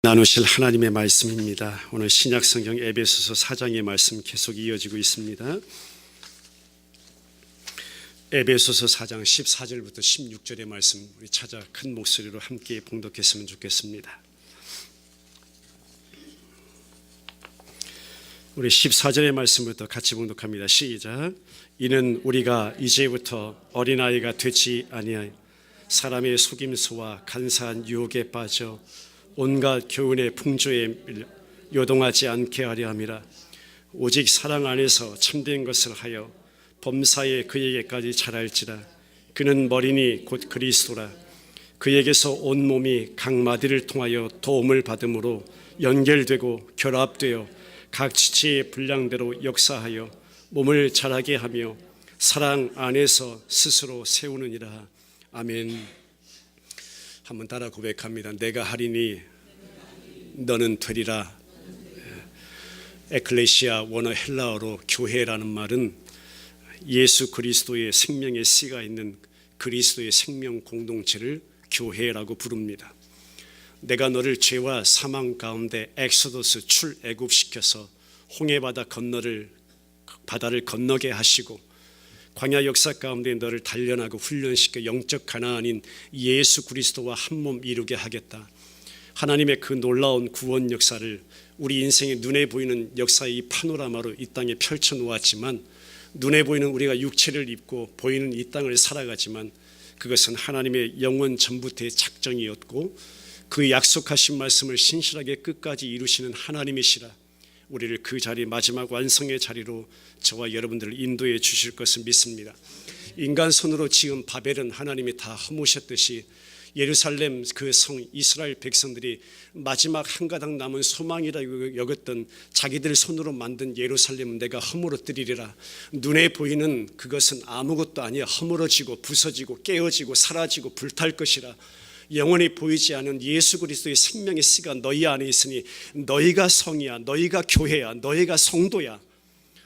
나누실 하나님의 말씀입니다. 오늘 신약성경 에베소서 4장의 말씀 계속 이어지고 있습니다. 에베소서 4장 14절부터 16절의 말씀 우리 찾아 큰 목소리로 함께 봉독했으면 좋겠습니다. 우리 14절의 말씀부터 같이 봉독합니다. 시작. 이는 우리가 이제부터 어린아이가 되지 아니하여 사람의 속임수와 간사한 유혹에 빠져 온갖 교훈의 풍조에 요동하지 않게 하려 함이라. 오직 사랑 안에서 참된 것을 하여 범사에 그에게까지 자랄지라. 그는 머리니 곧 그리스도라. 그에게서 온 몸이 각 마디를 통하여 도움을 받음으로 연결되고 결합되어 각 지체의 분량대로 역사하여 몸을 자라게 하며 사랑 안에서 스스로 세우느니라. 아멘. 한번 따라 고백합니다. 내가 하리니 너는 되리라. 에클레시아 원어 헬라어로 교회라는 말은 예수 그리스도의 생명의 씨가 있는 그리스도의 생명 공동체를 교회라고 부릅니다. 내가 너를 죄와 사망 가운데 엑소더스 출애굽시켜서 홍해바다 바다를 건너게 하시고 광야 역사 가운데 너를 단련하고 훈련시켜 영적 가나안인 예수 그리스도와 한 몸 이루게 하겠다. 하나님의 그 놀라운 구원 역사를 우리 인생의 눈에 보이는 역사의 이 파노라마로 이 땅에 펼쳐 놓았지만, 눈에 보이는 우리가 육체를 입고 보이는 이 땅을 살아가지만 그것은 하나님의 영원 전부터의 작정이었고 그 약속하신 말씀을 신실하게 끝까지 이루시는 하나님이시라. 우리를 그 자리, 마지막 완성의 자리로 저와 여러분들을 인도해 주실 것을 믿습니다. 인간 손으로 지은 바벨은 하나님이 다 허무셨듯이 예루살렘 그 성 이스라엘 백성들이 마지막 한 가닥 남은 소망이라고 여겼던 자기들 손으로 만든 예루살렘은 내가 허물어뜨리리라. 눈에 보이는 그것은 아무것도 아니야. 허물어지고 부서지고 깨어지고 사라지고 불탈 것이라. 영원히 보이지 않은 예수 그리스도의 생명의 씨가 너희 안에 있으니 너희가 성이야, 너희가 교회야, 너희가 성도야,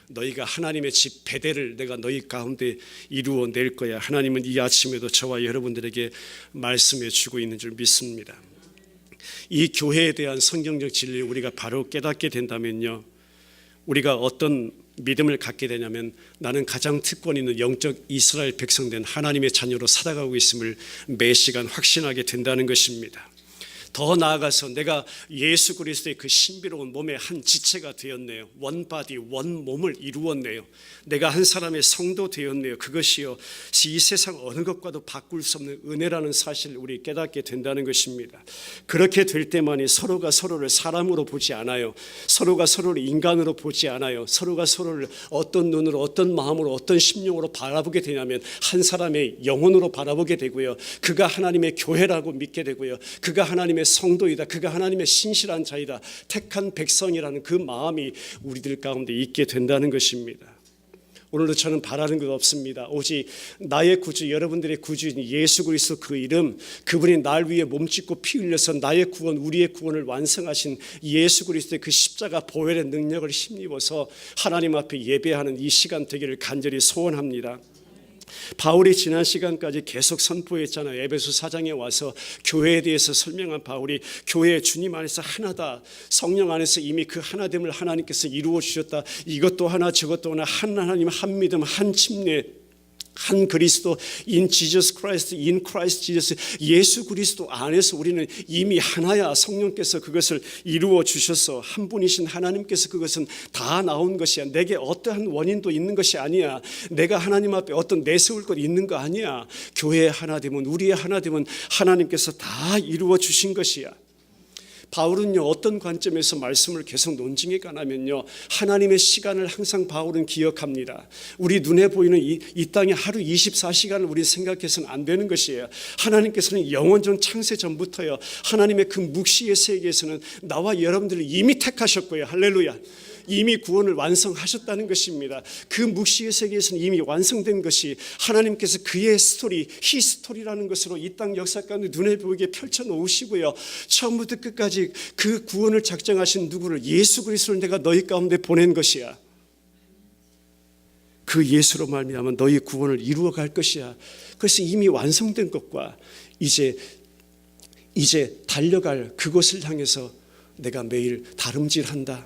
너희가 하나님의 집 베델을 내가 너희 가운데 이루어낼 거야. 하나님은 이 아침에도 저와 여러분들에게 말씀해 주고 있는 줄 믿습니다. 이 교회에 대한 성경적 진리를 우리가 바로 깨닫게 된다면요, 우리가 어떤 믿음을 갖게 되냐면 나는 가장 특권 있는 영적 이스라엘 백성된 하나님의 자녀로 살아가고 있음을 매 시간 확신하게 된다는 것입니다. 더 나아가서 내가 예수 그리스도의 그 신비로운 몸의 한 지체가 되었네요. 원 바디, 원 몸을 이루었네요. 내가 한 사람의 성도 되었네요. 그것이요, 이 세상 어느 것과도 바꿀 수 없는 은혜라는 사실을 우리 깨닫게 된다는 것입니다. 그렇게 될 때만이 서로가 서로를 사람으로 보지 않아요. 서로가 서로를 인간으로 보지 않아요. 서로가 서로를 어떤 눈으로, 어떤 마음으로, 어떤 심령으로 바라보게 되냐면 한 사람의 영혼으로 바라보게 되고요, 그가 하나님의 교회라고 믿게 되고요, 그가 하나님의 성도이다, 그가 하나님의 신실한 자이다, 택한 백성이라는 그 마음이 우리들 가운데 있게 된다는 것입니다. 오늘도 저는 바라는 것 없습니다. 오직 나의 구주, 여러분들의 구주인 예수 그리스도 그 이름, 그분이 날 위해 몸짓고 피 흘려서 나의 구원, 우리의 구원을 완성하신 예수 그리스도의 그 십자가 보혈의 능력을 힘입어서 하나님 앞에 예배하는 이 시간 되기를 간절히 소원합니다. 바울이 지난 시간까지 계속 선포했잖아요. 에베소 4장에 와서 교회에 대해서 설명한 바울이 교회 주님 안에서 하나다, 성령 안에서 이미 그 하나됨을 하나님께서 이루어 주셨다, 이것도 하나 저것도 하나, 한 하나님, 한 믿음, 한 침례, 한 그리스도, in Jesus Christ, in Christ Jesus, 예수 그리스도 안에서 우리는 이미 하나야. 성령께서 그것을 이루어 주셔서 한 분이신 하나님께서 그것은 다 나온 것이야. 내게 어떠한 원인도 있는 것이 아니야. 내가 하나님 앞에 어떤 내세울 것 있는 거 아니야. 교회의 하나됨은, 우리의 하나됨은 하나님께서 다 이루어 주신 것이야. 바울은요, 어떤 관점에서 말씀을 계속 논증해 가냐면요, 하나님의 시간을 항상 바울은 기억합니다. 우리 눈에 보이는 이 땅에 하루 24시간을 우리 생각해서는 안 되는 것이에요. 하나님께서는 영원전 창세 전부터요, 하나님의 그 묵시의 세계에서는 나와 여러분들을 이미 택하셨고요. 할렐루야. 이미 구원을 완성하셨다는 것입니다. 그 묵시의 세계에서는 이미 완성된 것이 하나님께서 그의 스토리, 히스토리라는 것으로 이 땅 역사 가운데 눈에 보이게 펼쳐놓으시고요, 처음부터 끝까지 그 구원을 작정하신 누구를, 예수 그리스도를 내가 너희 가운데 보낸 것이야. 그 예수로 말미암아 너희 구원을 이루어갈 것이야. 그래서 이미 완성된 것과 이제 달려갈 그곳을 향해서 내가 매일 다름질한다.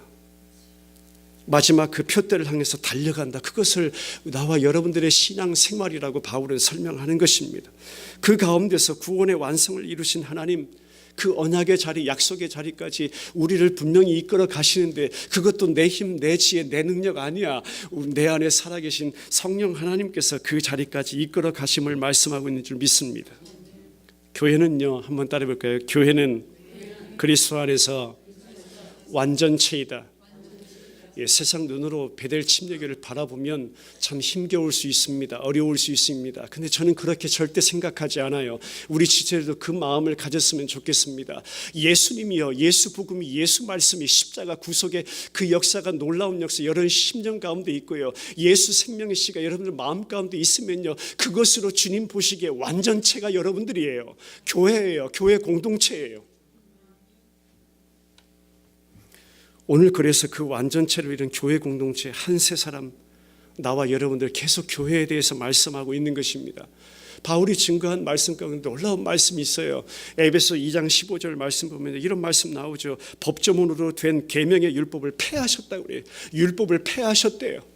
마지막 그 표대를 향해서 달려간다. 그것을 나와 여러분들의 신앙 생활이라고 바울은 설명하는 것입니다. 그 가운데서 구원의 완성을 이루신 하나님, 그 언약의 자리, 약속의 자리까지 우리를 분명히 이끌어 가시는데 그것도 내 힘, 내 지혜, 내 능력 아니야. 내 안에 살아계신 성령 하나님께서 그 자리까지 이끌어 가심을 말씀하고 있는 줄 믿습니다. 교회는요, 한번 따라해 볼까요? 교회는 그리스도 안에서 완전체이다. 예, 세상 눈으로 베델 침례교를 바라보면 참 힘겨울 수 있습니다. 어려울 수 있습니다. 근데 저는 그렇게 절대 생각하지 않아요. 우리 지체들도 그 마음을 가졌으면 좋겠습니다. 예수님이요, 예수 복음이, 예수 말씀이, 십자가 구속의 그 역사가 놀라운 역사 여러분 심령 가운데 있고요, 예수 생명의 씨가 여러분들 마음 가운데 있으면요, 그것으로 주님 보시기에 완전체가 여러분들이에요. 교회예요. 교회 공동체예요. 오늘 그래서 그 완전체를 이룬 교회 공동체 한 세 사람, 나와 여러분들 계속 교회에 대해서 말씀하고 있는 것입니다. 바울이 증거한 말씀 가운데 놀라운 말씀이 있어요. 에베소 2장 15절 말씀 보면 이런 말씀 나오죠. 법조문으로 된 계명의 율법을 폐하셨다고 그래요. 율법을 폐하셨대요.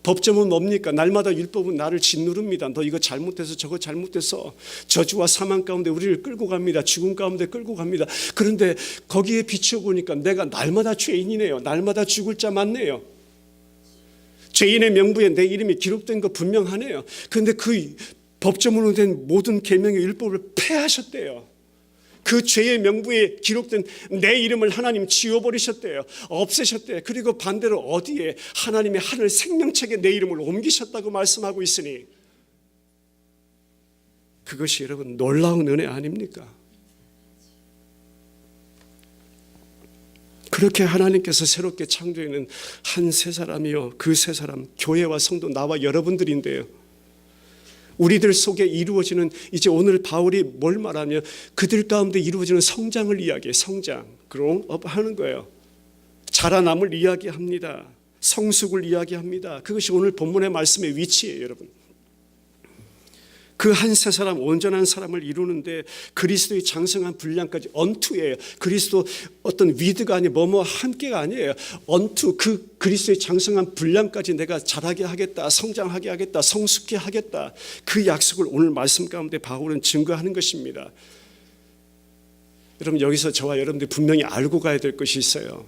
법조문 뭡니까? 날마다 율법은 나를 짓누릅니다. 너 이거 잘못해서 저거 잘못해서 저주와 사망 가운데 우리를 끌고 갑니다. 죽음 가운데 끌고 갑니다. 그런데 거기에 비춰보니까 내가 날마다 죄인이네요. 날마다 죽을 자 맞네요. 죄인의 명부에 내 이름이 기록된 거 분명하네요. 그런데 그 법조문으로 된 모든 계명의 율법을 폐하셨대요. 그 죄의 명부에 기록된 내 이름을 하나님 지워버리셨대요. 없애셨대요. 그리고 반대로 어디에 하나님의 하늘 생명책에 내 이름을 옮기셨다고 말씀하고 있으니 그것이 여러분 놀라운 은혜 아닙니까? 그렇게 하나님께서 새롭게 창조해낸 한 세 사람이요, 그 세 사람 교회와 성도 나와 여러분들인데요, 우리들 속에 이루어지는, 이제 오늘 바울이 뭘 말하냐, 그들 가운데 이루어지는 성장을 이야기해. 성장, growing up 하는 거예요. 자라남을 이야기합니다. 성숙을 이야기합니다. 그것이 오늘 본문의 말씀의 위치예요, 여러분. 그 한 세 사람, 온전한 사람을 이루는데 그리스도의 장성한 분량까지 언투예요. 그리스도 어떤 위드가 아니 뭐뭐 함께가 아니에요. 언투, 그 그리스도의 장성한 분량까지 내가 자라게 하겠다, 성장하게 하겠다, 성숙케 하겠다. 그 약속을 오늘 말씀 가운데 바울은 증거하는 것입니다. 여러분, 여기서 저와 여러분들이 분명히 알고 가야 될 것이 있어요.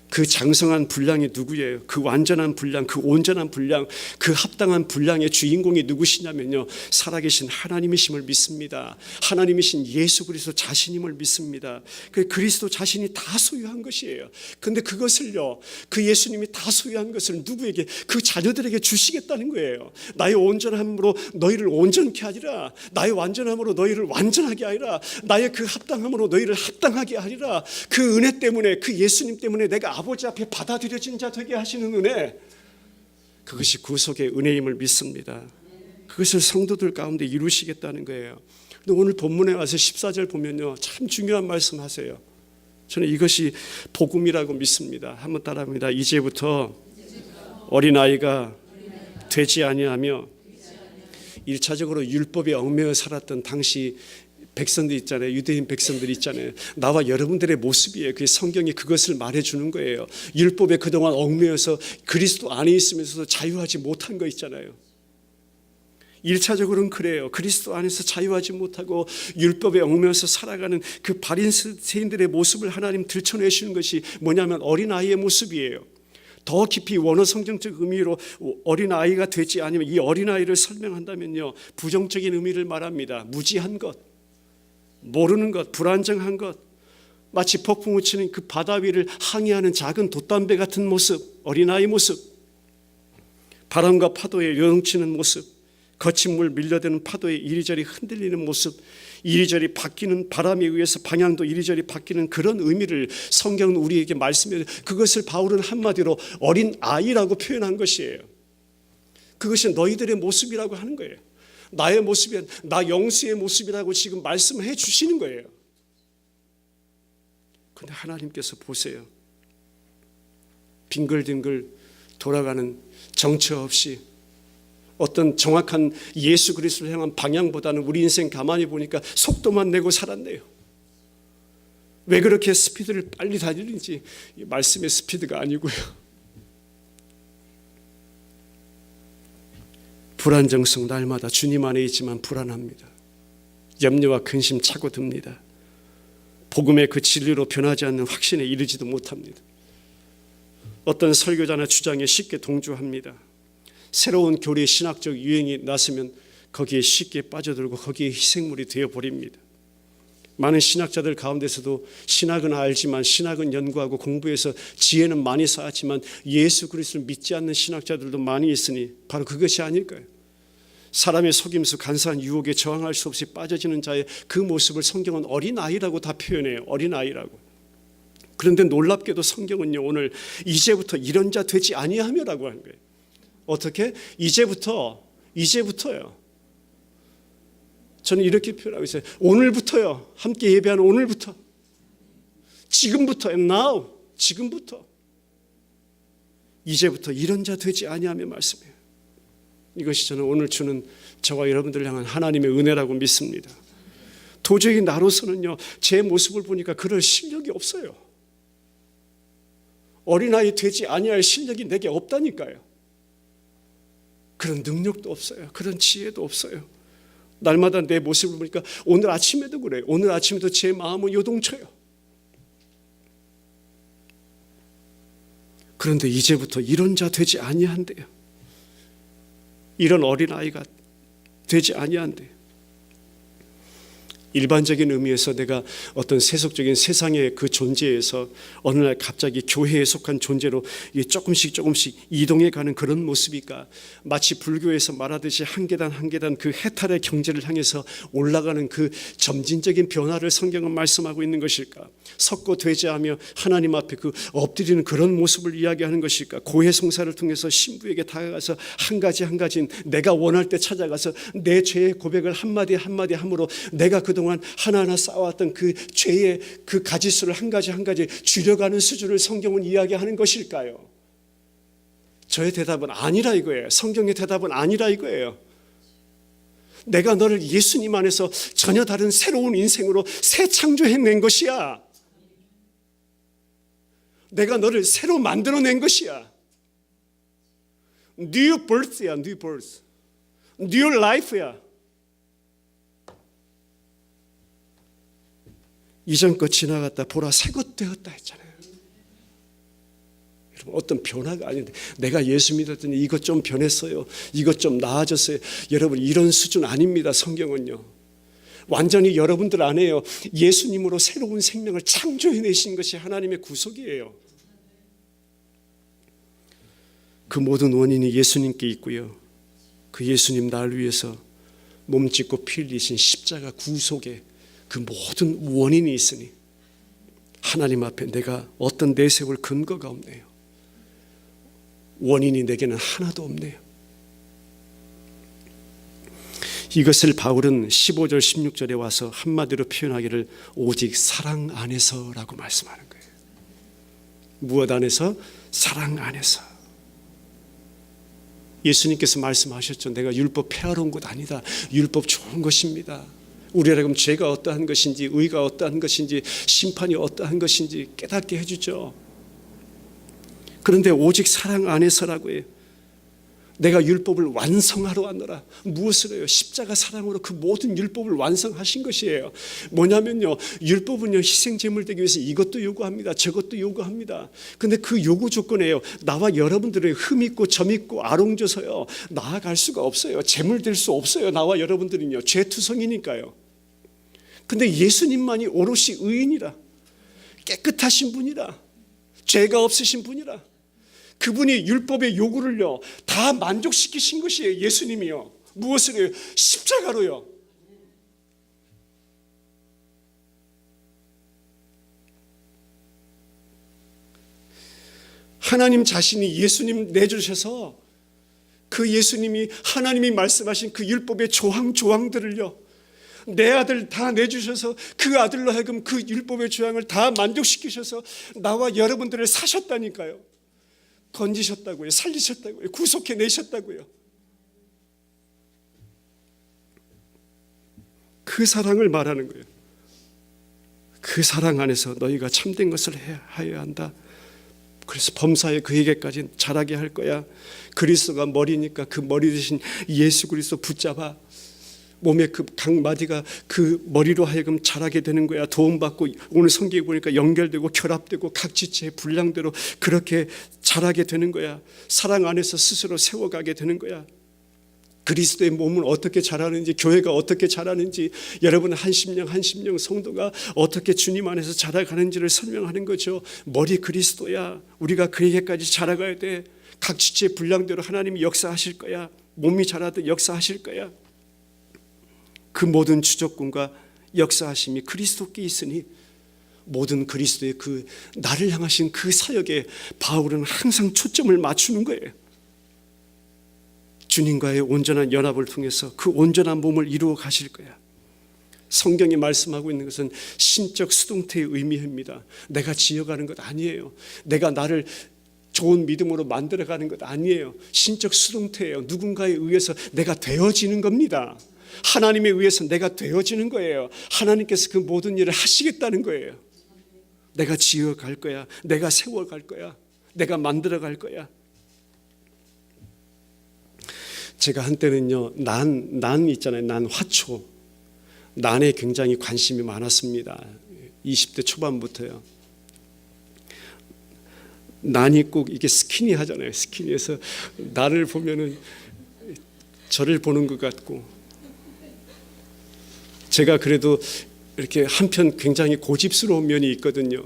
그 장성한 분량이 누구예요? 그 완전한 분량, 그 온전한 분량, 그 합당한 분량의 주인공이 누구시냐면요, 살아계신 하나님이심을 믿습니다. 하나님이신 예수 그리스도 자신임을 믿습니다. 그 그리스도 자신이 다 소유한 것이에요. 그런데 그것을요, 그 예수님이 다 소유한 것을 누구에게? 그 자녀들에게 주시겠다는 거예요. 나의 온전함으로 너희를 온전케 하리라. 나의 완전함으로 너희를 완전하게 하리라. 나의 그 합당함으로 너희를 합당하게 하리라. 그 은혜 때문에, 그 예수님 때문에 내가 아버지 앞에 받아들여진 자 되게 하시는 은혜, 그것이 구속의 은혜임을 믿습니다. 그것을 성도들 가운데 이루시겠다는 거예요. 근데 오늘 본문에 와서 14절 보면요, 참 중요한 말씀 하세요. 저는 이것이 복음이라고 믿습니다. 한번 따라합니다. 이제부터 어린아이가 되지 아니하며 1차적으로 율법에 얽매여 살았던 당시 백성들 있잖아요. 유대인 백성들 있잖아요. 나와 여러분들의 모습이에요. 그 성경이 그것을 말해주는 거예요. 율법에 그동안 얽매여서 그리스도 안에 있으면서도 자유하지 못한 거 있잖아요. 1차적으로는 그래요. 그리스도 안에서 자유하지 못하고 율법에 얽매여서 살아가는 그 바리새인들의 모습을 하나님 들춰내시는 것이 뭐냐면 어린아이의 모습이에요. 더 깊이 원어 성경적 의미로 어린아이가 되지 아니면 이 어린아이를 설명한다면요, 부정적인 의미를 말합니다. 무지한 것, 모르는 것, 불안정한 것, 마치 폭풍우 치는 그 바다 위를 항해하는 작은 돛담배 같은 모습, 어린아이 모습, 바람과 파도에 요동치는 모습, 거친 물 밀려드는 파도에 이리저리 흔들리는 모습, 이리저리 바뀌는 바람에 의해서 방향도 이리저리 바뀌는 그런 의미를 성경은 우리에게 말씀해, 그것을 바울은 한마디로 어린아이라고 표현한 것이에요. 그것이 너희들의 모습이라고 하는 거예요. 나의 모습이, 나 영수의 모습이라고 지금 말씀해 주시는 거예요. 그런데 하나님께서 보세요. 빙글빙글 돌아가는 정처 없이 어떤 정확한 예수 그리스도를 향한 방향보다는 우리 인생 가만히 보니까 속도만 내고 살았네요. 왜 그렇게 스피드를 빨리 달리는지 말씀의 스피드가 아니고요. 불안정성 날마다 주님 안에 있지만 불안합니다. 염려와 근심 차고 듭니다. 복음의 그 진리로 변하지 않는 확신에 이르지도 못합니다. 어떤 설교자나 주장에 쉽게 동조합니다. 새로운 교리 신학적 유행이 났으면 거기에 쉽게 빠져들고 거기에 희생물이 되어버립니다. 많은 신학자들 가운데서도 신학은 알지만 신학은 연구하고 공부해서 지혜는 많이 쌓았지만 예수 그리스도를 믿지 않는 신학자들도 많이 있으니 바로 그것이 아닐까요? 사람의 속임수 간사한 유혹에 저항할 수 없이 빠져지는 자의 그 모습을 성경은 어린아이라고 다 표현해요. 어린아이라고. 그런데 놀랍게도 성경은요, 오늘 이제부터 이런 자 되지 아니하며라고 하는 거예요. 어떻게? 이제부터요. 저는 이렇게 표현하고 있어요. 오늘부터요. 함께 예배하는 오늘부터. 지금부터. Now. 지금부터. 이제부터 이런 자 되지 아니하며 말씀해요. 이것이 저는 오늘 주는 저와 여러분들을 향한 하나님의 은혜라고 믿습니다. 도저히 나로서는요, 제 모습을 보니까 그럴 실력이 없어요. 어린아이 되지 아니할 실력이 내게 없다니까요. 그런 능력도 없어요. 그런 지혜도 없어요. 날마다 내 모습을 보니까 오늘 아침에도 그래요. 오늘 아침에도 제 마음은 요동쳐요. 그런데 이제부터 이런 자 되지 아니한대요. 이런 어린아이가 되지 아니한대요. 일반적인 의미에서 내가 어떤 세속적인 세상의 그 존재에서 어느 날 갑자기 교회에 속한 존재로 조금씩 이동해가는 그런 모습일까? 마치 불교에서 말하듯이 한 계단 한 계단 그 해탈의 경지를 향해서 올라가는 그 점진적인 변화를 성경은 말씀하고 있는 것일까? 섰고 되지하며 하나님 앞에 그 엎드리는 그런 모습을 이야기하는 것일까? 고해성사를 통해서 신부에게 다가가서 한 가지 한 가지 내가 원할 때 찾아가서 내 죄의 고백을 한마디 한마디 함으로 내가 그동안 하나하나 쌓아왔던 그 죄의 그 가지수를 한 가지 한 가지 줄여가는 수준을 성경은 이야기하는 것일까요? 저의 대답은 아니라 이거예요. 성경의 대답은 아니라 이거예요. 내가 너를 예수님 안에서 전혀 다른 새로운 인생으로 새 창조해낸 것이야. 내가 너를 새로 만들어낸 것이야. New birth야, new birth. New life야. 이전 것 지나갔다 보라 새 것 되었다 했잖아요. 여러분, 어떤 변화가 아닌데 내가 예수 믿었더니 이것 좀 변했어요. 이것 좀 나아졌어요. 여러분, 이런 수준 아닙니다. 성경은요. 완전히 여러분들 안에요. 예수님으로 새로운 생명을 창조해내신 것이 하나님의 구속이에요. 그 모든 원인이 예수님께 있고요. 그 예수님 날 위해서 몸짓고 피 흘리신 십자가 구속에 그 모든 원인이 있으니 하나님 앞에 내가 어떤 내세울 근거가 없네요. 원인이 내게는 하나도 없네요. 이것을 바울은 15절 16절에 와서 한마디로 표현하기를 오직 사랑 안에서라고 말씀하는 거예요. 무엇 안에서? 사랑 안에서. 예수님께서 말씀하셨죠. 내가 율법 폐하러 온 것 아니다. 율법 좋은 것입니다. 우리라면 죄가 어떠한 것인지 의가 어떠한 것인지 심판이 어떠한 것인지 깨닫게 해주죠. 그런데 오직 사랑 안에서라고 해요. 내가 율법을 완성하러 왔노라. 무엇을 해요? 십자가 사랑으로 그 모든 율법을 완성하신 것이에요. 뭐냐면요, 율법은요 희생제물 되기 위해서 이것도 요구합니다. 저것도 요구합니다. 근데 그 요구 조건에요, 나와 여러분들의 흠 있고 점 있고 아롱져서요 나아갈 수가 없어요. 제물 될 수 없어요. 나와 여러분들은요 죄투성이니까요. 근데 예수님만이 오롯이 의인이라, 깨끗하신 분이라, 죄가 없으신 분이라, 그분이 율법의 요구를요 다 만족시키신 것이에요. 예수님이요. 무엇을 해요? 십자가로요. 하나님 자신이 예수님 내주셔서 그 예수님이 하나님이 말씀하신 그 율법의 조항들을요 내 아들 다 내주셔서 그 아들로 하여금 그 율법의 조항을 다 만족시키셔서 나와 여러분들을 사셨다니까요. 건지셨다고요. 살리셨다고요. 구속해내셨다고요. 그 사랑을 말하는 거예요. 그 사랑 안에서 너희가 참된 것을 하여야 한다. 그래서 범사에 그에게까지 자라게 할 거야. 그리스도가 머리니까 그 머리 대신 예수 그리스도 붙잡아. 몸의 그 각 마디가 그 머리로 하여금 자라게 되는 거야. 도움받고 오늘 성경에 보니까 연결되고 결합되고 각 지체의 분량대로 그렇게 자라게 되는 거야. 사랑 안에서 스스로 세워가게 되는 거야. 그리스도의 몸은 어떻게 자라는지, 교회가 어떻게 자라는지, 여러분 한 심령 성도가 어떻게 주님 안에서 자라가는지를 설명하는 거죠. 머리 그리스도야. 우리가 그에게까지 자라가야 돼. 각 지체의 분량대로 하나님이 역사하실 거야. 몸이 자라듯 역사하실 거야. 그 모든 주적군과 역사하심이 그리스도께 있으니 모든 그리스도의 그 나를 향하신 그 사역에 바울은 항상 초점을 맞추는 거예요. 주님과의 온전한 연합을 통해서 그 온전한 몸을 이루어 가실 거야. 성경이 말씀하고 있는 것은 신적 수동태의 의미입니다. 내가 지어가는 것 아니에요. 내가 나를 좋은 믿음으로 만들어가는 것 아니에요. 신적 수동태예요. 누군가에 의해서 내가 되어지는 겁니다. 하나님에 의해서 내가 되어지는 거예요. 하나님께서 그 모든 일을 하시겠다는 거예요. 내가 지어갈 거야. 내가 세워갈 거야. 내가 만들어갈 거야. 제가 한때는요, 난 있잖아요. 난 화초. 난에 굉장히 관심이 많았습니다. 20대 초반부터요. 난이 꼭 이게 스키니 하잖아요. 스키니에서 나를 보면은 저를 보는 것 같고, 제가 그래도 이렇게 한편 굉장히 고집스러운 면이 있거든요.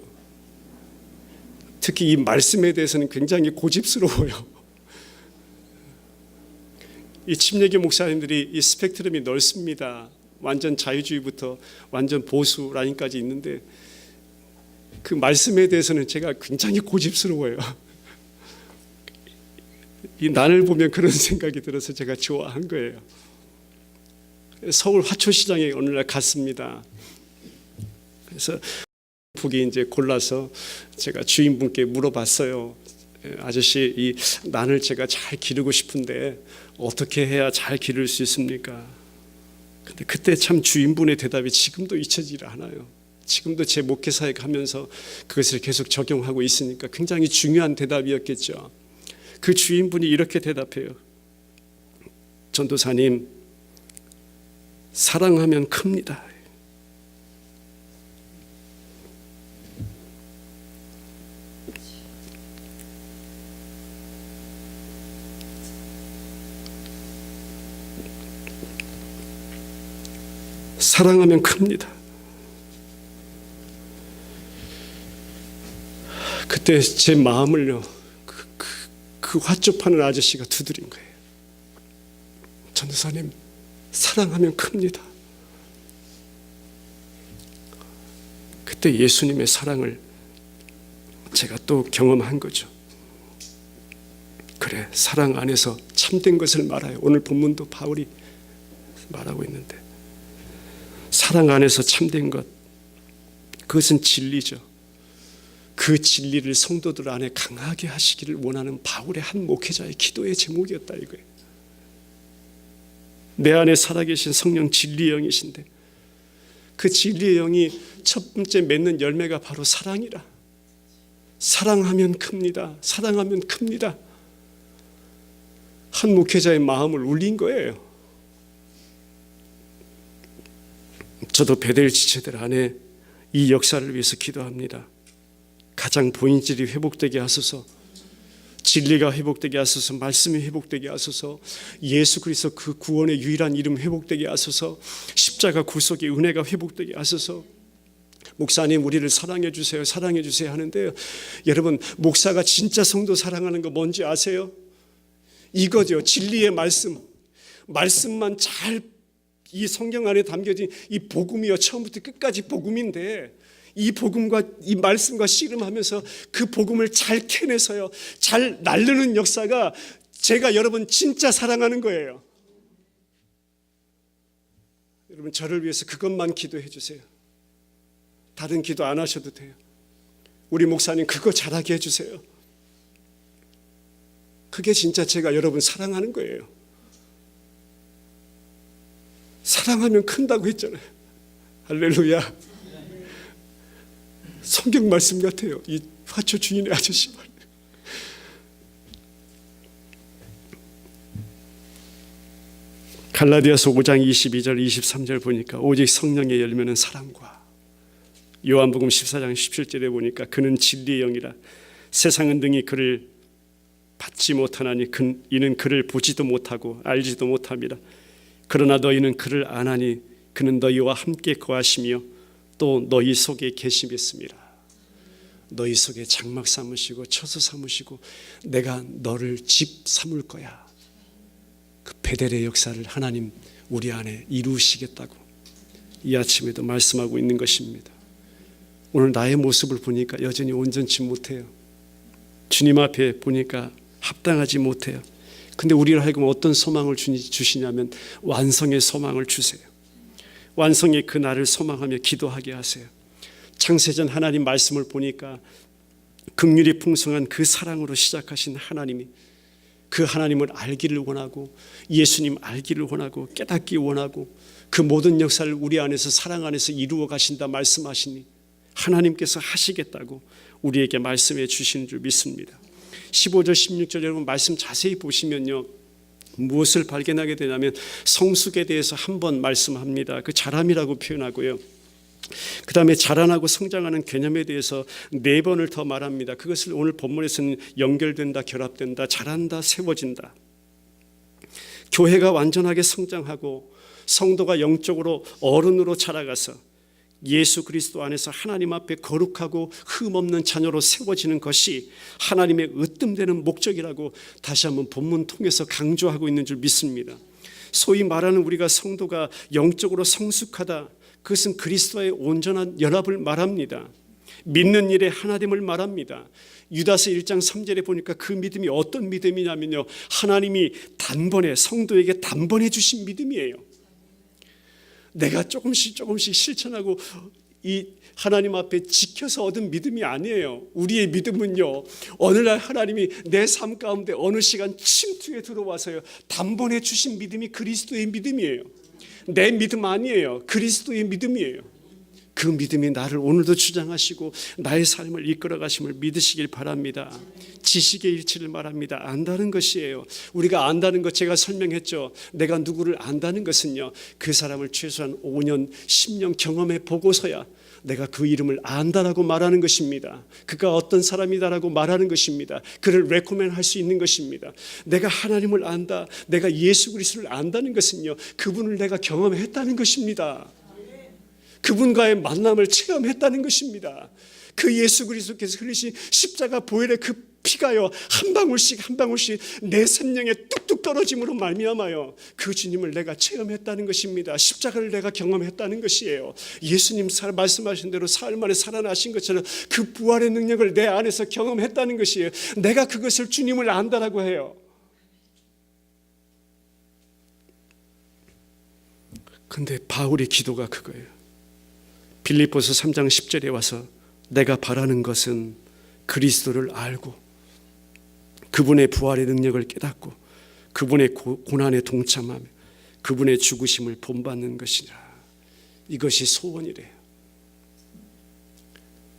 특히 이 말씀에 대해서는 굉장히 고집스러워요. 이 침례교 목사님들이 이 스펙트럼이 넓습니다. 완전 자유주의부터 완전 보수 라인까지 있는데 그 말씀에 대해서는 제가 굉장히 고집스러워요. 이 난을 보면 그런 생각이 들어서 제가 좋아한 거예요. 서울 화초시장에 어느 날 갔습니다. 그래서 북이 이제 골라서 제가 주인분께 물어봤어요. 아저씨, 이 난을 제가 잘 기르고 싶은데 어떻게 해야 잘 기를 수 있습니까? 근데 그때 참 주인분의 대답이 지금도 잊혀지지 않아요. 지금도 제 목회사에 가면서 그것을 계속 적용하고 있으니까 굉장히 중요한 대답이었겠죠. 그 주인분이 이렇게 대답해요. 전도사님, 사랑하면 큽니다. 사랑하면 큽니다. 그때 제 마음을요, 그 화초 파는 아저씨가 두드린 거예요. 전도사님, 사랑하면 큽니다. 그때 예수님의 사랑을 제가 또 경험한 거죠. 그래, 사랑 안에서 참된 것을 말해요. 오늘 본문도 바울이 말하고 있는데 사랑 안에서 참된 것, 그것은 진리죠. 그 진리를 성도들 안에 강하게 하시기를 원하는 바울의 한 목회자의 기도의 제목이었다 이거예요. 내 안에 살아계신 성령 진리의 영이신데 그 진리의 영이 첫 번째 맺는 열매가 바로 사랑이라. 사랑하면 큽니다. 사랑하면 큽니다. 한 목회자의 마음을 울린 거예요. 저도 베델 지체들 안에 이 역사를 위해서 기도합니다. 가장 본질이 회복되게 하소서, 진리가 회복되게 하소서, 말씀이 회복되게 하소서, 예수 그리스도 그 구원의 유일한 이름 회복되게 하소서, 십자가 구속의 은혜가 회복되게 하소서. 목사님, 우리를 사랑해 주세요, 사랑해 주세요 하는데요, 여러분, 목사가 진짜 성도 사랑하는 거 뭔지 아세요? 이거죠. 진리의 말씀만 잘 이 성경 안에 담겨진 이 복음이요, 처음부터 끝까지 복음인데 이 복음과 이 말씀과 씨름하면서 그 복음을 잘 캐내서요, 잘 날르는 역사가 제가 여러분 진짜 사랑하는 거예요. 여러분, 저를 위해서 그것만 기도해 주세요. 다른 기도 안 하셔도 돼요. 우리 목사님 그거 잘하게 해주세요. 그게 진짜 제가 여러분 사랑하는 거예요. 사랑하면 큰다고 했잖아요. 할렐루야. 성경 말씀 같아요. 이 화초 주인의 아저씨 말. 갈라디아서 5장 22절 23절 보니까 오직 성령의 열매는 사랑과, 요한복음 14장 17절에 보니까 그는 진리의 영이라 세상은 능히 그를 받지 못하나니 이는 그를 보지도 못하고 알지도 못함이라. 그러나 너희는 그를 아나니 그는 너희와 함께 거하시며 또 너희 속에 계심이었습니다. 너희 속에 장막 삼으시고 처소 삼으시고 내가 너를 집 삼을 거야. 그 베델의 역사를 하나님 우리 안에 이루시겠다고 이 아침에도 말씀하고 있는 것입니다. 오늘 나의 모습을 보니까 여전히 온전치 못해요. 주님 앞에 보니까 합당하지 못해요. 근데 우리를 하여금 어떤 소망을 주시냐면 완성의 소망을 주세요. 완성의 그 날을 소망하며 기도하게 하세요. 창세전 하나님 말씀을 보니까 긍휼이 풍성한 그 사랑으로 시작하신 하나님이 그 하나님을 알기를 원하고 예수님 알기를 원하고 깨닫기 원하고 그 모든 역사를 우리 안에서 사랑 안에서 이루어 가신다 말씀하시니 하나님께서 하시겠다고 우리에게 말씀해 주시는 줄 믿습니다. 15절 16절 여러분 말씀 자세히 보시면요, 무엇을 발견하게 되냐면 성숙에 대해서 한번 말씀합니다. 그 자람이라고 표현하고요, 그 다음에 자라나고 성장하는 개념에 대해서 4번을 더 말합니다. 그것을 오늘 본문에서는 연결된다, 결합된다, 자란다, 세워진다. 교회가 완전하게 성장하고 성도가 영적으로 어른으로 자라가서 예수 그리스도 안에서 하나님 앞에 거룩하고 흠없는 자녀로 세워지는 것이 하나님의 으뜸되는 목적이라고 다시 한번 본문 통해서 강조하고 있는 줄 믿습니다. 소위 말하는 우리가 성도가 영적으로 성숙하다, 그것은 그리스도와의 온전한 연합을 말합니다. 믿는 일에 하나됨을 말합니다. 유다서 1장 3절에 보니까 그 믿음이 어떤 믿음이냐면요, 하나님이 단번에 성도에게 단번에 주신 믿음이에요. 내가 조금씩 실천하고 이 하나님 앞에 지켜서 얻은 믿음이 아니에요. 우리의 믿음은요, 어느 날 하나님이 내 삶 가운데 어느 시간 침투에 들어와서요 단번에 주신 믿음이 그리스도의 믿음이에요. 내 믿음 아니에요. 그리스도의 믿음이에요. 그 믿음이 나를 오늘도 주장하시고 나의 삶을 이끌어 가심을 믿으시길 바랍니다. 지식의 일치를 말합니다. 안다는 것이에요. 우리가 안다는 것 제가 설명했죠. 내가 누구를 안다는 것은요, 그 사람을 최소한 5년 10년 경험해 보고서야 내가 그 이름을 안다라고 말하는 것입니다. 그가 어떤 사람이다라고 말하는 것입니다. 그를 레코멘드 할 수 있는 것입니다. 내가 하나님을 안다, 내가 예수 그리스도를 안다는 것은요, 그분을 내가 경험했다는 것입니다. 그분과의 만남을 체험했다는 것입니다. 그 예수 그리스도께서 흘리신 십자가 보혈의 그 피가요 한 방울씩 한 방울씩 내 생명에 뚝뚝 떨어짐으로 말미암아요 그 주님을 내가 체험했다는 것입니다. 십자가를 내가 경험했다는 것이에요. 예수님 말씀하신 대로 사흘 만에 살아나신 것처럼 그 부활의 능력을 내 안에서 경험했다는 것이에요. 내가 그것을 주님을 안다라고 해요. 그런데 바울의 기도가 그거예요. 빌립보서 3장 10절에 와서 내가 바라는 것은 그리스도를 알고 그분의 부활의 능력을 깨닫고 그분의 고난에 동참하며 그분의 죽으심을 본받는 것이라. 이것이 소원이래요.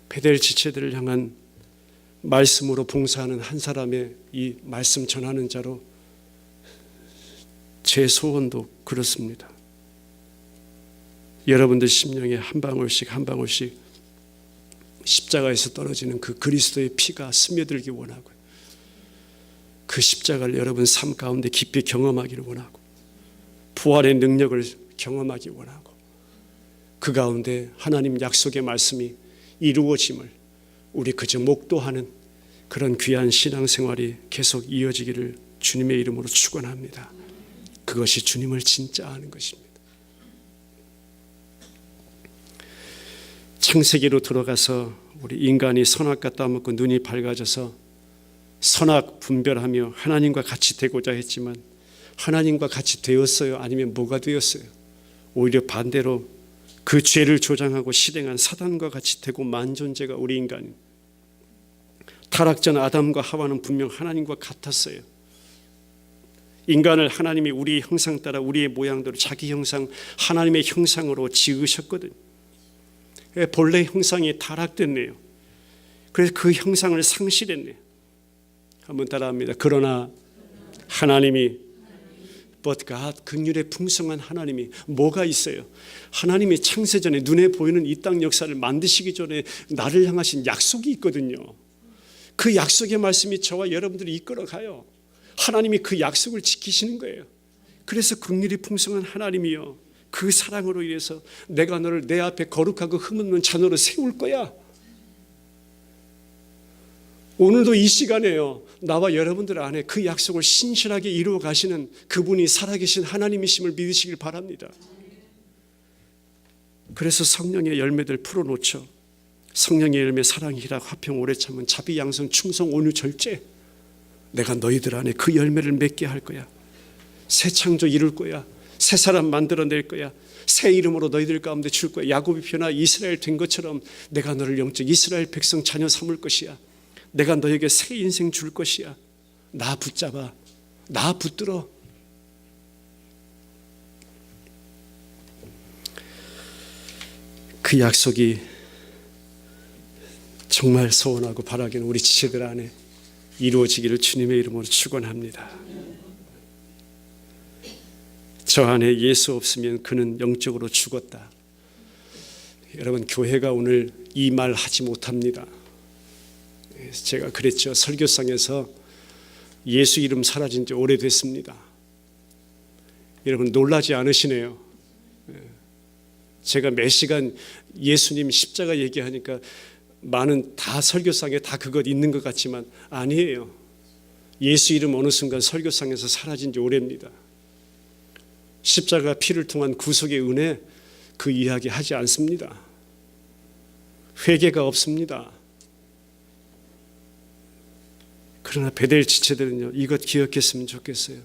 베델 지체들을 향한 말씀으로 봉사하는 한 사람의 이 말씀 전하는 자로 제 소원도 그렇습니다. 여러분들 심령에 한 방울씩 한 방울씩 십자가에서 떨어지는 그 그리스도의 피가 스며들기 원하고요, 그 십자가를 여러분 삶 가운데 깊이 경험하기를 원하고 부활의 능력을 경험하기 원하고 그 가운데 하나님 약속의 말씀이 이루어짐을 우리 그저 목도하는 그런 귀한 신앙생활이 계속 이어지기를 주님의 이름으로 축원합니다. 그것이 주님을 진짜 아는 것입니다. 창세기로 들어가서 우리 인간이 선악과 따먹고 눈이 밝아져서 선악 분별하며 하나님과 같이 되고자 했지만 하나님과 같이 되었어요? 아니면 뭐가 되었어요? 오히려 반대로 그 죄를 조장하고 실행한 사단과 같이 되고 만 존재가 우리 인간. 타락 전 아담과 하와는 분명 하나님과 같았어요. 인간을 하나님이 우리 형상 따라 우리의 모양대로 자기 형상 하나님의 형상으로 지으셨거든요. 본래 형상이 타락됐네요. 그래서 그 형상을 상실했네요. 한번 따라합니다. 그러나 하나님이 But God, 긍휼의 풍성한 하나님이 뭐가 있어요? 하나님이 창세전에 눈에 보이는 이 땅 역사를 만드시기 전에 나를 향하신 약속이 있거든요. 그 약속의 말씀이 저와 여러분들을 이끌어가요. 하나님이 그 약속을 지키시는 거예요. 그래서 긍휼이 풍성한 하나님이요, 그 사랑으로 인해서 내가 너를 내 앞에 거룩하고 흠없는 자녀로 세울 거야. 오늘도 이 시간에요, 나와 여러분들 안에 그 약속을 신실하게 이루어 가시는 그분이 살아계신 하나님이심을 믿으시길 바랍니다. 그래서 성령의 열매들 풀어놓죠. 성령의 열매 사랑, 희락, 화평, 오래 참은, 자비, 양성, 충성, 온유, 절제. 내가 너희들 안에 그 열매를 맺게 할 거야. 새 창조 이룰 거야. 새 사람 만들어낼 거야. 새 이름으로 너희들 가운데 줄 거야. 야곱이 변화 이스라엘 된 것처럼 내가 너를 영적 이스라엘 백성 자녀 삼을 것이야. 내가 너에게 새 인생 줄 것이야. 나 붙잡아. 나 붙들어. 그 약속이 정말 소원하고 바라기는 우리 지체들 안에 이루어지기를 주님의 이름으로 축원합니다. 저 안에 예수 없으면 그는 영적으로 죽었다. 여러분, 교회가 오늘 이 말 하지 못합니다. 제가 그랬죠. 설교상에서 예수 이름 사라진 지 오래됐습니다. 여러분 놀라지 않으시네요. 제가 몇 시간 예수님 십자가 얘기하니까 많은 다 설교상에 다 그것 있는 것 같지만 아니에요. 예수 이름 어느 순간 설교상에서 사라진 지 오래입니다. 십자가 피를 통한 구속의 은혜, 그 이야기 하지 않습니다. 회개가 없습니다. 그러나 베델 지체들은요, 이것 기억했으면 좋겠어요.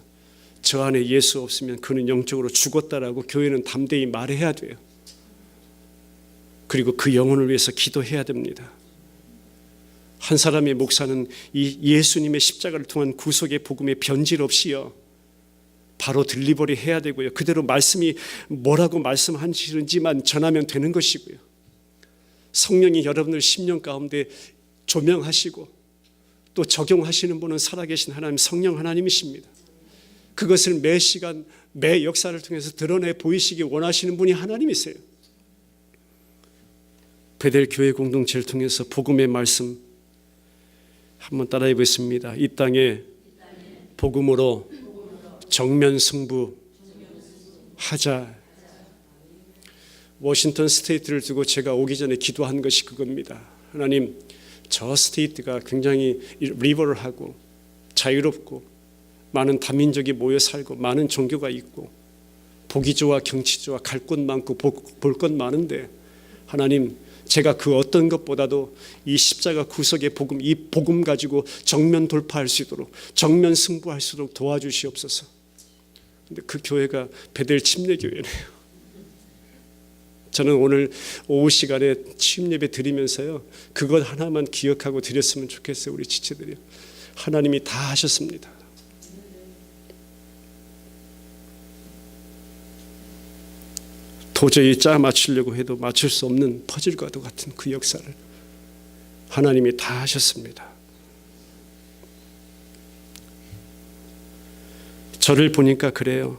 저 안에 예수 없으면 그는 영적으로 죽었다라고 교회는 담대히 말해야 돼요. 그리고 그 영혼을 위해서 기도해야 됩니다. 한 사람의 목사는 이 예수님의 십자가를 통한 구속의 복음에 변질 없이요, 바로 딜리버리 해야 되고요, 그대로 말씀이 뭐라고 말씀하시는지만 전하면 되는 것이고요, 성령이 여러분들 심령 가운데 조명하시고 또 적용하시는 분은 살아계신 하나님, 성령 하나님이십니다. 그것을 매 시간 매 역사를 통해서 드러내 보이시기 원하시는 분이 하나님이세요. 베델 교회 공동체를 통해서 복음의 말씀 한번 따라해 보겠습니다. 이 땅에 복음으로 정면 승부 하자. 워싱턴 스테이트를 두고 제가 오기 전에 기도한 것이 그겁니다. 하나님, 저 스테이트가 굉장히 리버럴하고 자유롭고 많은 다민족이 모여 살고 많은 종교가 있고 보기 좋아 경치 좋아 갈 곳 많고 볼 것 많은데, 하나님, 제가 그 어떤 것보다도 이 십자가 구속의 복음, 이 복음 가지고 정면 돌파할 수 있도록, 정면 승부할 수 있도록 도와주시옵소서. 근데 그 교회가 베델 침례교회네요. 저는 오늘 오후 시간에 취임 예배 드리면서요, 그것 하나만 기억하고 드렸으면 좋겠어요. 우리 지체들이요. 하나님이 다 하셨습니다. 도저히 짜 맞추려고 해도 맞출 수 없는 퍼즐과도 같은 그 역사를 하나님이 다 하셨습니다. 저를 보니까 그래요.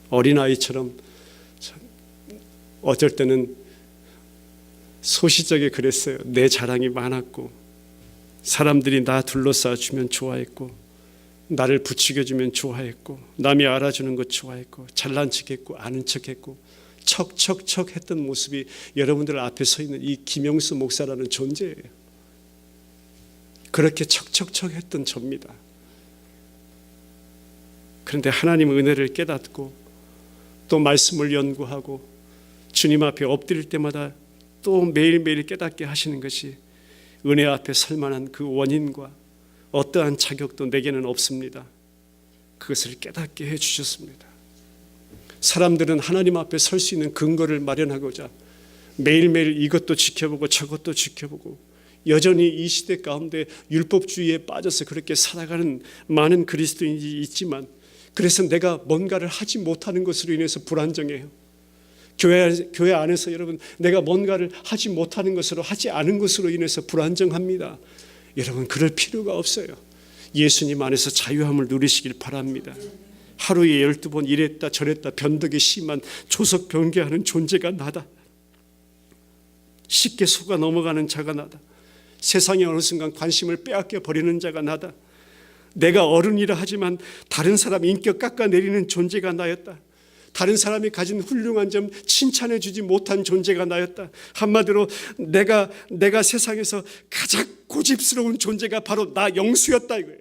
어린아이처럼 어쩔 때는 소시적에 그랬어요. 내 자랑이 많았고 사람들이 나 둘러싸주면 좋아했고 나를 부추겨주면 좋아했고 남이 알아주는 것 좋아했고 잘난 척했고 아는 척했고 척척척 했던 모습이 여러분들 앞에 서 있는 이 김영수 목사라는 존재예요. 그렇게 척척척 했던 접니다. 그런데 하나님의 은혜를 깨닫고 또 말씀을 연구하고 주님 앞에 엎드릴 때마다 또 매일매일 깨닫게 하시는 것이 은혜 앞에 설 만한 그 원인과 어떠한 자격도 내게는 없습니다. 그것을 깨닫게 해주셨습니다. 사람들은 하나님 앞에 설 수 있는 근거를 마련하고자 매일매일 이것도 지켜보고 저것도 지켜보고 여전히 이 시대 가운데 율법주의에 빠져서 그렇게 살아가는 많은 그리스도인이 있지만, 그래서 내가 뭔가를 하지 못하는 것으로 인해서 불안정해요. 교회 안에서 여러분 내가 뭔가를 하지 못하는 것으로 하지 않은 것으로 인해서 불안정합니다. 여러분 그럴 필요가 없어요. 예수님 안에서 자유함을 누리시길 바랍니다. 하루에 12번 이랬다 저랬다 변덕이 심한 조석 변개하는 존재가 나다. 쉽게 속아 넘어가는 자가 나다. 세상에 어느 순간 관심을 빼앗겨 버리는 자가 나다. 내가 어른이라 하지만 다른 사람 인격 깎아내리는 존재가 나였다. 다른 사람이 가진 훌륭한 점 칭찬해 주지 못한 존재가 나였다. 한마디로 내가 세상에서 가장 고집스러운 존재가 바로 나 영수였다 이거예요.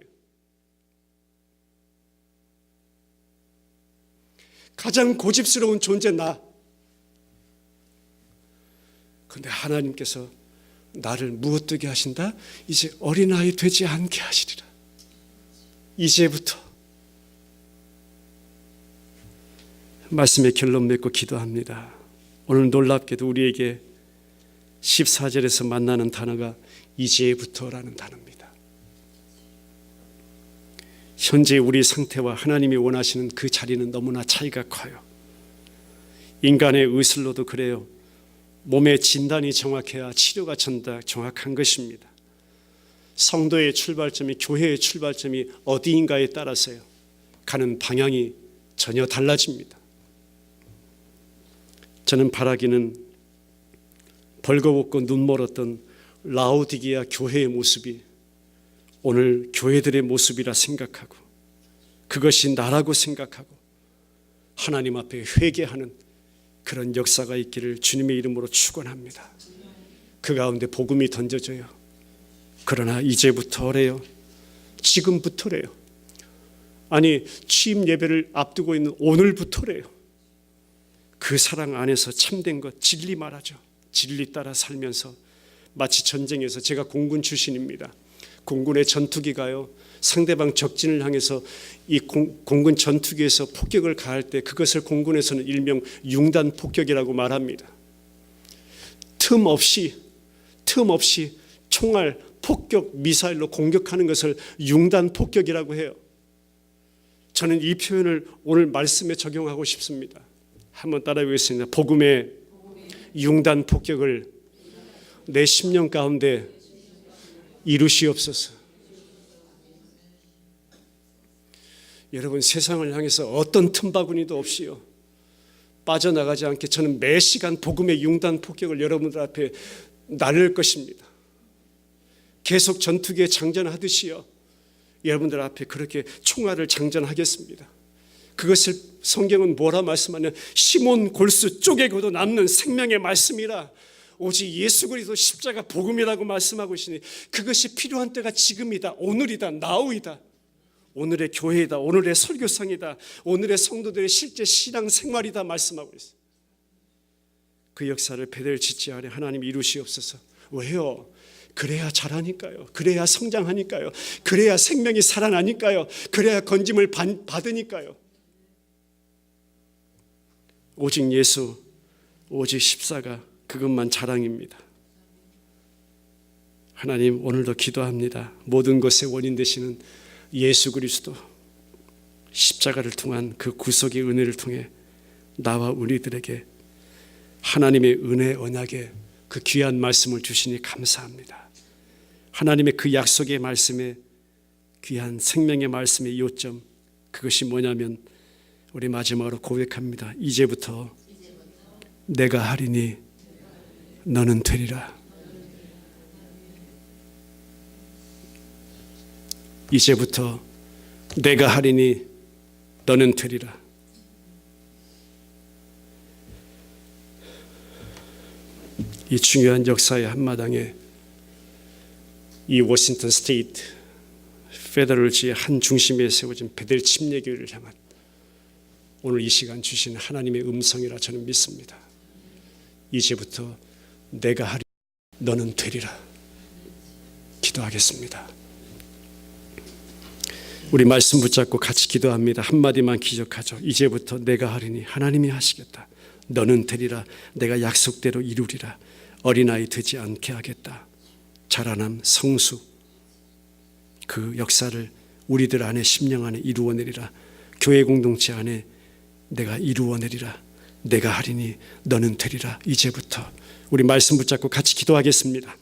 가장 고집스러운 존재 나. 그런데 하나님께서 나를 무엇되게 하신다? 이제 어린아이 되지 않게 하시리라. 이제부터 말씀의 결론 맺고 기도합니다. 오늘 놀랍게도 우리에게 14절에서 만나는 단어가 이제부터라는 단어입니다. 현재 우리 상태와 하나님이 원하시는 그 자리는 너무나 차이가 커요. 인간의 의술로도 그래요. 몸의 진단이 정확해야 치료가 정확한 것입니다. 성도의 출발점이, 교회의 출발점이 어디인가에 따라서요, 가는 방향이 전혀 달라집니다. 저는 바라기는 벌거벗고 눈멀었던 라오디게아 교회의 모습이 오늘 교회들의 모습이라 생각하고, 그것이 나라고 생각하고 하나님 앞에 회개하는 그런 역사가 있기를 주님의 이름으로 축원합니다. 그 가운데 복음이 던져져요. 그러나 이제부터래요. 지금부터래요. 아니, 취임 예배를 앞두고 있는 오늘부터래요. 그 사랑 안에서 참된 것, 진리 말하죠. 진리 따라 살면서, 마치 전쟁에서, 제가 공군 출신입니다. 공군의 전투기가요, 상대방 적진을 향해서 이 공군 전투기에서 폭격을 가할 때 그것을 공군에서는 일명 융단 폭격이라고 말합니다. 틈 없이 총알, 폭격, 미사일로 공격하는 것을 융단 폭격이라고 해요. 저는 이 표현을 오늘 말씀에 적용하고 싶습니다. 한번 따라해 보겠습니다. 복음의 융단 폭격을 내 심령 가운데 이루시옵소서. 여러분, 세상을 향해서 어떤 틈바구니도 없이요, 빠져나가지 않게 저는 매 시간 복음의 융단 폭격을 여러분들 앞에 날릴 것입니다. 계속 전투기에 장전하듯이요, 여러분들 앞에 그렇게 총알을 장전하겠습니다. 그것을 성경은 뭐라 말씀하냐, 시몬 골수 쪼개고도 남는 생명의 말씀이라. 오직 예수 그리스도 십자가 복음이라고 말씀하고 있으니 그것이 필요한 때가 지금이다, 오늘이다, 나우이다. 오늘의 교회이다, 오늘의 설교상이다, 오늘의 성도들의 실제 신앙 생활이다 말씀하고 있어요. 그 역사를 베델 짓지 아래 하나님 이루시옵소서. 왜요? 그래야 잘하니까요. 그래야 성장하니까요. 그래야 생명이 살아나니까요. 그래야 건짐을 받으니까요. 오직 예수, 오직 십자가, 그것만 자랑입니다. 하나님, 오늘도 기도합니다. 모든 것의 원인 되시는 예수 그리스도 십자가를 통한 그 구속의 은혜를 통해 나와 우리들에게 하나님의 은혜 언약의 그 귀한 말씀을 주시니 감사합니다. 하나님의 그 약속의 말씀에, 귀한 생명의 말씀의 요점, 그것이 뭐냐면 우리 마지막으로 고백합니다. 이제부터 내가 하리니 너는 되리라. 이제부터 내가 하리니 너는 되리라. 이 중요한 역사의 한마당에 이 워싱턴 스테이트 페더럴지의 한 중심에 세워진 베델 침례교회를 향한 오늘 이 시간 주신 하나님의 음성이라 저는 믿습니다. 이제부터 내가 하리, 너는 되리라. 기도하겠습니다. 우리 말씀 붙잡고 같이 기도합니다. 한마디만 기적하죠. 이제부터 내가 하리니 하나님이 하시겠다. 너는 되리라. 내가 약속대로 이루리라. 어린아이 되지 않게 하겠다. 자라남, 성수, 그 역사를 우리들 안에, 심령 안에 이루어내리라. 교회 공동체 안에 내가 이루어내리라. 내가 하리니 너는 되리라. 이제부터 우리 말씀 붙잡고 같이 기도하겠습니다.